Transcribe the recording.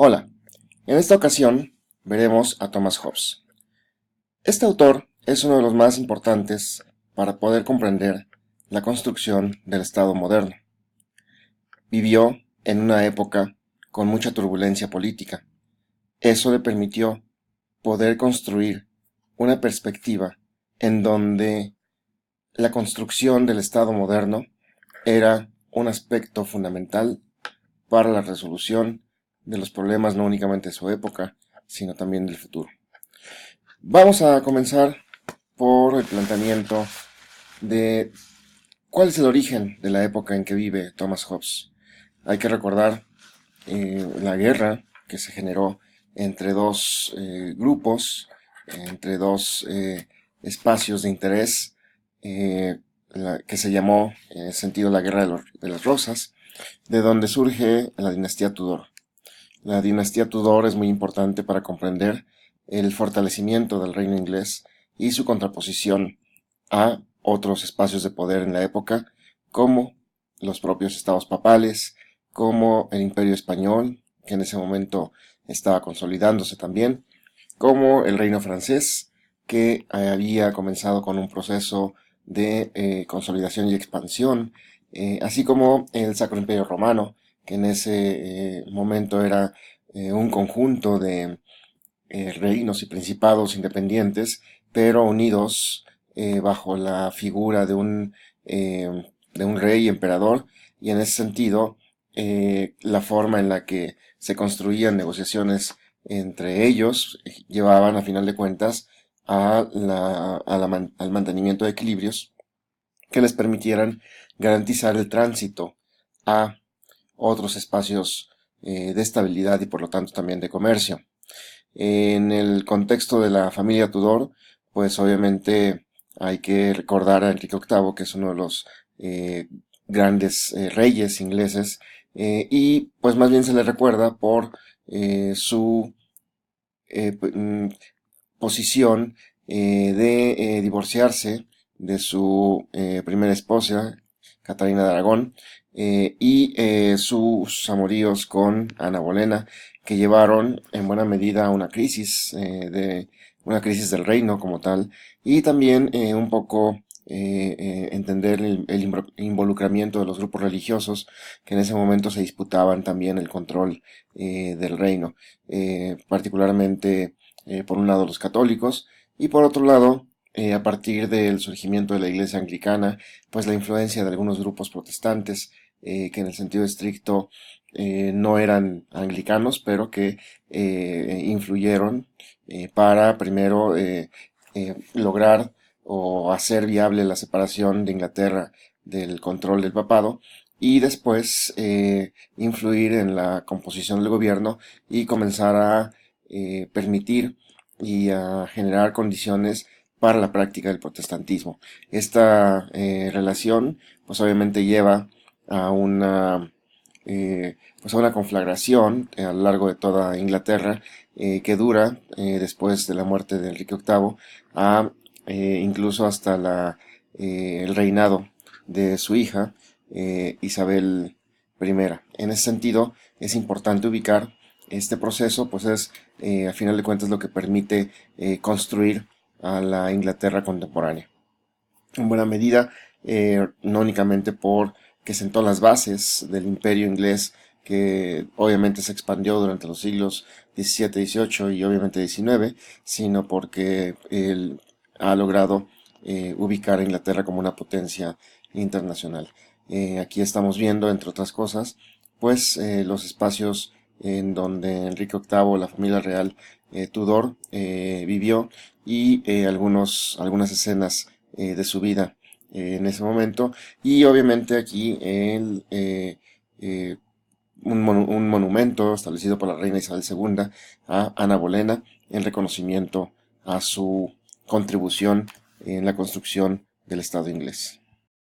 Hola, en esta ocasión veremos a Thomas Hobbes. Este autor es uno de los más importantes para poder comprender la construcción del Estado moderno. Vivió en una época con mucha turbulencia política. Eso le permitió poder construir una perspectiva en donde la construcción del Estado moderno era un aspecto fundamental para la resolución de los problemas no únicamente de su época, sino también del futuro. Vamos a comenzar por el planteamiento de cuál es el origen de la época en que vive Thomas Hobbes. Hay que recordar la guerra que se generó entre dos grupos, entre dos espacios de interés, que se llamó en el sentido la Guerra de las Rosas, de donde surge la dinastía Tudor. La dinastía Tudor es muy importante para comprender el fortalecimiento del reino inglés y su contraposición a otros espacios de poder en la época, como los propios estados papales, como el Imperio Español, que en ese momento estaba consolidándose también, como el reino francés, que había comenzado con un proceso de consolidación y expansión, así como el Sacro Imperio Romano, que en ese momento era un conjunto de reinos y principados independientes, pero unidos bajo la figura de un rey emperador, y en ese sentido la forma en la que se construían negociaciones entre ellos llevaban a final de cuentas al mantenimiento de equilibrios que les permitieran garantizar el tránsito a otros espacios de estabilidad y por lo tanto también de comercio. En el contexto de la familia Tudor, pues obviamente hay que recordar a Enrique VIII, que es uno de los grandes reyes ingleses, y pues más bien se le recuerda por su posición de divorciarse de su primera esposa, Catalina de Aragón, y sus amoríos con Ana Bolena, que llevaron en buena medida a una crisis del reino como tal, y también un poco entender el involucramiento de los grupos religiosos que en ese momento se disputaban también el control del reino, particularmente por un lado los católicos y por otro lado a partir del surgimiento de la Iglesia anglicana, pues la influencia de algunos grupos protestantes que en el sentido estricto no eran anglicanos, pero que influyeron para primero lograr o hacer viable la separación de Inglaterra del control del papado y después influir en la composición del gobierno y comenzar a permitir y a generar condiciones para la práctica del protestantismo. Esta relación pues obviamente lleva a pues a una conflagración a lo largo de toda Inglaterra que dura después de la muerte de Enrique VIII a incluso hasta el reinado de su hija Isabel I. En ese sentido es importante ubicar este proceso, pues es a final de cuentas lo que permite construir a la Inglaterra contemporánea. En buena medida, no únicamente por que sentó las bases del imperio inglés que obviamente se expandió durante los siglos XVII, XVIII y obviamente XIX, sino porque él ha logrado ubicar a Inglaterra como una potencia internacional. Aquí estamos viendo, entre otras cosas, pues los espacios en donde Enrique VIII, la familia real Tudor, vivió y algunas escenas de su vida en ese momento. Y obviamente aquí un monumento establecido por la reina Isabel II a Ana Bolena en reconocimiento a su contribución en la construcción del Estado inglés.